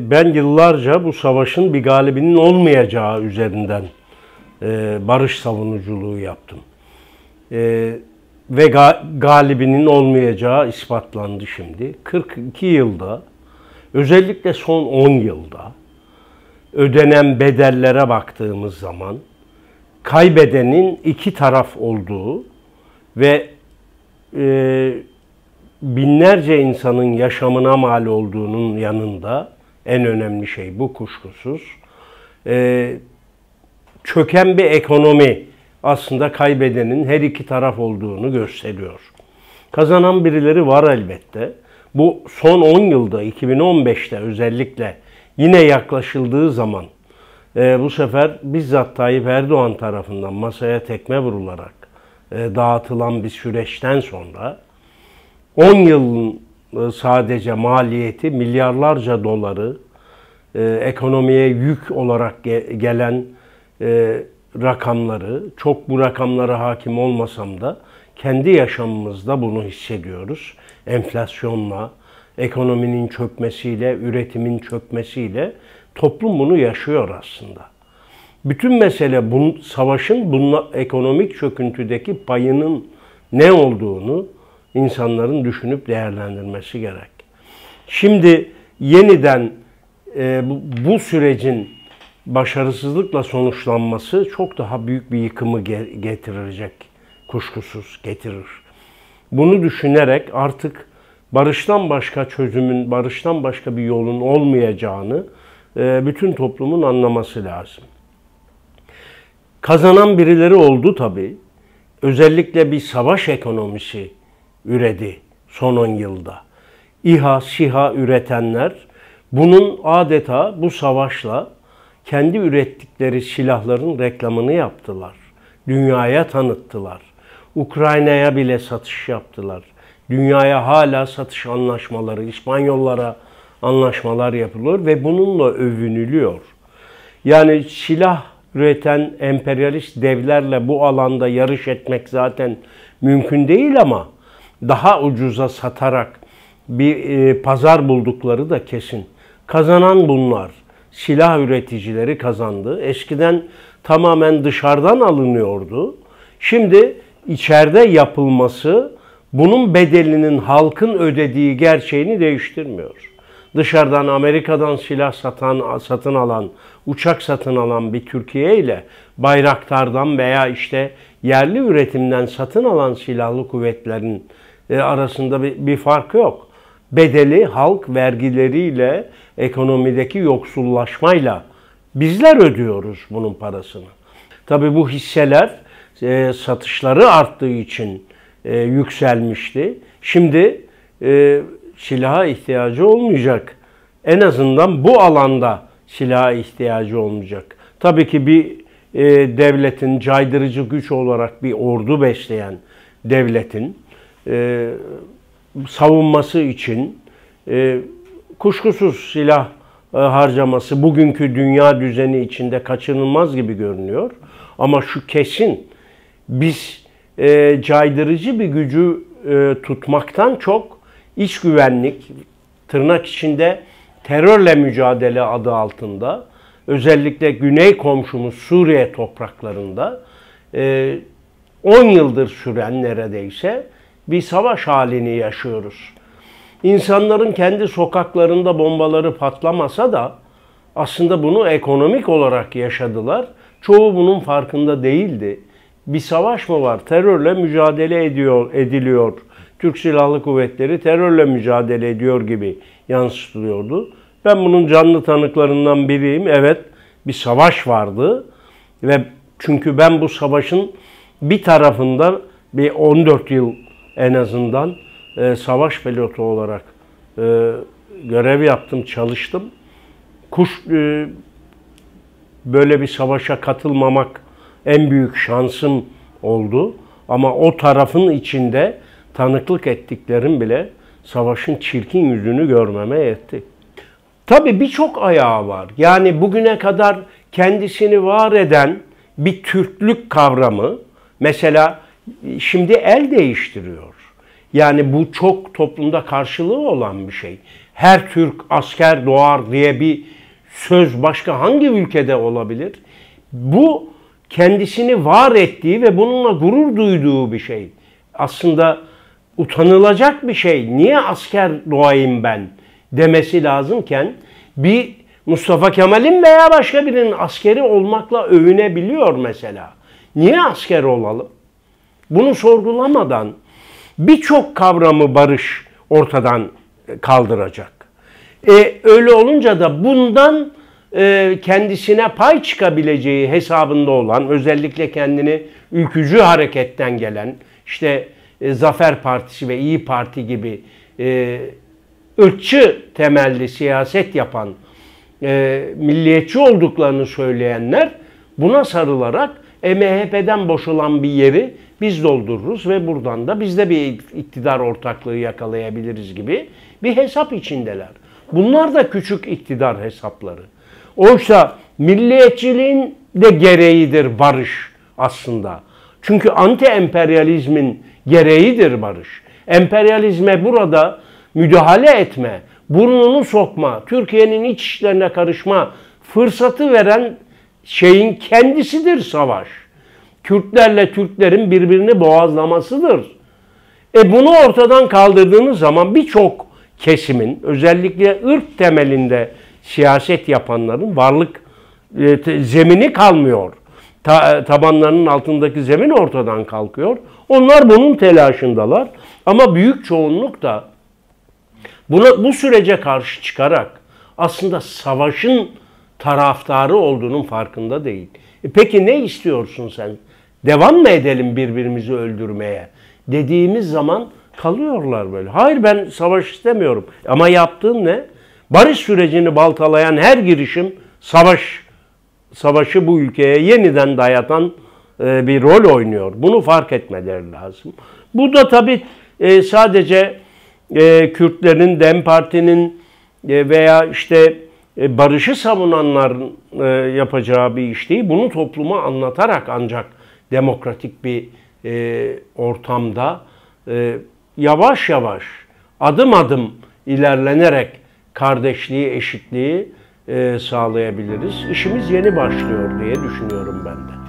Ben yıllarca bu savaşın bir galibinin olmayacağı üzerinden barış savunuculuğu yaptım. Ve galibinin olmayacağı ispatlandı şimdi. 42 yılda, özellikle son 10 yılda ödenen bedellere baktığımız zaman kaybedenin iki taraf olduğu ve binlerce insanın yaşamına mal olduğunun yanında en önemli şey bu kuşkusuz. Çöken bir ekonomi aslında kaybedenin her iki taraf olduğunu gösteriyor. Kazanan birileri var elbette. Bu son 10 yılda, 2015'te özellikle yine yaklaşıldığı zaman bu sefer bizzat Tayyip Erdoğan tarafından masaya tekme vurularak dağıtılan bir süreçten sonra 10 yılın sadece maliyeti milyarlarca doları ekonomiye yük olarak gelen rakamları, çok bu rakamlara hakim olmasam da kendi yaşamımızda bunu hissediyoruz. Enflasyonla, ekonominin çökmesiyle, üretimin çökmesiyle toplum bunu yaşıyor aslında. Bütün mesele savaşın ekonomik çöküntüdeki payının ne olduğunu insanların düşünüp değerlendirmesi gerek. Şimdi yeniden bu sürecin başarısızlıkla sonuçlanması çok daha büyük bir yıkımı getirecek, kuşkusuz getirir. Bunu düşünerek artık barıştan başka çözümün, barıştan başka bir yolun olmayacağını bütün toplumun anlaması lazım. Kazanan birileri oldu tabii. Özellikle bir savaş ekonomisi üredi son 10 yılda. İHA, SİHA üretenler bunun adeta bu savaşla kendi ürettikleri silahların reklamını yaptılar. Dünyaya tanıttılar. Ukrayna'ya bile satış yaptılar. Dünyaya hala satış anlaşmaları, İspanyollara anlaşmalar yapılıyor ve bununla övünülüyor. Yani silah üreten emperyalist devlerle bu alanda yarış etmek zaten mümkün değil ama daha ucuza satarak bir pazar buldukları da kesin. Kazanan bunlar. Silah üreticileri kazandı. Eskiden tamamen dışarıdan alınıyordu. Şimdi içeride yapılması bunun bedelinin halkın ödediği gerçeğini değiştirmiyor. Dışarıdan Amerika'dan silah satın alan, uçak satın alan bir Türkiye ile Bayraktar'dan veya işte yerli üretimden satın alan silahlı kuvvetlerin arasında bir fark yok. Bedeli halk vergileriyle, ekonomideki yoksullaşmayla bizler ödüyoruz bunun parasını. Tabii bu hisseler satışları arttığı için yükselmişti. Şimdi silaha ihtiyacı olmayacak. En azından bu alanda silaha ihtiyacı olmayacak. Tabii ki bir devletin caydırıcı güç olarak bir ordu besleyen devletin savunması için kuşkusuz silah harcaması bugünkü dünya düzeni içinde kaçınılmaz gibi görünüyor. Ama şu kesin, biz caydırıcı bir gücü tutmaktan çok iç güvenlik, tırnak içinde terörle mücadele adı altında, özellikle güney komşumuz Suriye topraklarında 10 yıldır süren neredeyse bir savaş halini yaşıyoruz. İnsanların kendi sokaklarında bombaları patlamasa da aslında bunu ekonomik olarak yaşadılar. Çoğu bunun farkında değildi. Bir savaş mı var? Terörle mücadele ediliyor. Türk Silahlı Kuvvetleri terörle mücadele ediyor gibi yansıtılıyordu. Ben bunun canlı tanıklarından biriyim. Evet, bir savaş vardı ve çünkü ben bu savaşın bir tarafında bir 14 yıl en azından savaş pilotu olarak görev yaptım, çalıştım. Böyle bir savaşa katılmamak en büyük şansım oldu. Ama o tarafın içinde tanıklık ettiklerim bile savaşın çirkin yüzünü görmeme yetti. Tabii birçok ayağı var. Yani bugüne kadar kendisini var eden bir Türklük kavramı mesela şimdi el değiştiriyor. Yani bu çok toplumda karşılığı olan bir şey. her Türk asker doğar diye bir söz başka hangi ülkede olabilir? Bu kendisini var ettiği ve bununla gurur duyduğu bir şey. Aslında utanılacak bir şey. Niye asker doğayım ben demesi lazımken bir Mustafa Kemal'in veya başka birinin askeri olmakla övünebiliyor mesela. Niye asker olalım? Bunu sorgulamadan birçok kavramı barış ortadan kaldıracak. Öyle olunca da bundan kendisine pay çıkabileceği hesabında olan, özellikle kendini ülkücü hareketten gelen, işte Zafer Partisi ve İyi Parti gibi ırkçı temelli siyaset yapan, milliyetçi olduklarını söyleyenler buna sarılarak MHP'den boşalan bir yeri biz doldururuz ve buradan da biz de bir iktidar ortaklığı yakalayabiliriz gibi bir hesap içindeler. Bunlar da küçük iktidar hesapları. Oysa milliyetçiliğin de gereğidir barış aslında. Çünkü anti-emperyalizmin gereğidir barış. Emperyalizme burada müdahale etme, burnunu sokma, Türkiye'nin iç işlerine karışma fırsatı veren şeyin kendisidir savaş. Kürtlerle Türklerin birbirini boğazlamasıdır. Bunu ortadan kaldırdığınız zaman birçok kesimin, özellikle ırk temelinde siyaset yapanların varlık zemini kalmıyor. Tabanlarının altındaki zemin ortadan kalkıyor. Onlar bunun telaşındalar. Ama büyük çoğunluk da bu sürece karşı çıkarak aslında savaşın taraftarı olduğunun farkında değil. Peki ne istiyorsun sen? Devam mı edelim birbirimizi öldürmeye? Dediğimiz zaman kalıyorlar böyle. Hayır, ben savaş istemiyorum. Ama yaptığın ne? Barış sürecini baltalayan her girişim savaşı bu ülkeye yeniden dayatan bir rol oynuyor. Bunu fark etmeleri lazım. Bu da tabii sadece Kürtlerin, DEM Parti'nin veya işte barışı savunanların yapacağı bir iş değil. Bunu topluma anlatarak ancak demokratik bir ortamda yavaş yavaş, adım adım ilerlenerek kardeşliği, eşitliği sağlayabiliriz. İşimiz yeni başlıyor diye düşünüyorum ben de.